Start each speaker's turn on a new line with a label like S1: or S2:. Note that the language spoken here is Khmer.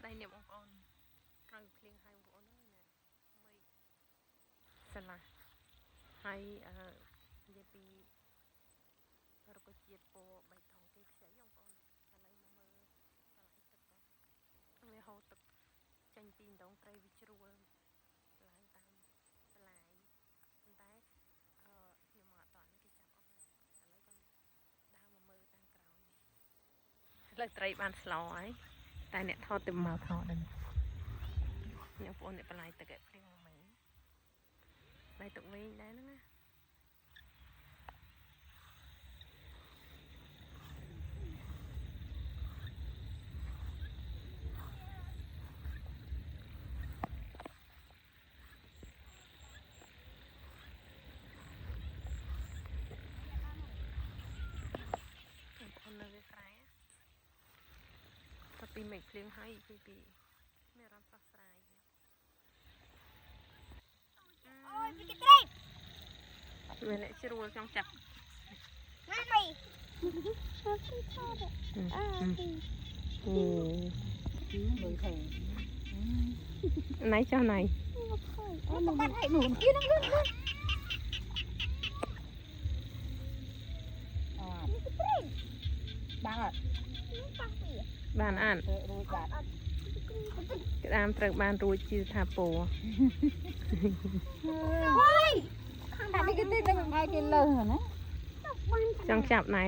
S1: ស្ដីនេះបងប្អូនត្រូវភ្លៀងហើយបងប្អូនអើយណាមិនស្លាស់ហើយនិយាយពីរុក្ខជាតិពណ៌បៃតងគេខ្ចីបងប្អូនឥឡូវមកមើលកន្លែងទឹកវាហូរទឹកចេញពីដងត្រីវាជ្រួលឡើងតាមបន្លាយប៉ុន្តែខ្ញុំមកអត់តាន់គេចាប់អស់ហើយឥឡូវក៏ដើរមកមើលតាមក្រោយឥឡូវត្រីបានស្លោហើយតែអ្នកថតទៅមកថតដែរអ្នកបងប្អូនអ្នកបន្លាយទឹកឯភ្លៀងមកមិញបន្លាយទឹកវិញដែរហ្នឹងណានៅវាស្រែតែពីមេឃភ្លៀងហើយពីមានអារម្មណ៍ស្រស់ស្រាយ
S2: អូយពីគេត្រី
S1: វាអ្នកជ្រួលចង់ចាប់
S2: ណាស់ហើយអូទីថតមើលឃើញ
S1: ណៃចុះណៃ
S2: អូមកបាត់ឲ្យមួយkiaនឹងលឿនបាំងអត់
S1: បានអាន
S2: រួចបាត់
S1: ក្តាមត្រូវបានរួចជឿថាពោ
S2: អើយខាងនេះគេទេតែមិនឲ្យគេលើណា
S1: ចង់ចាប់ណៃ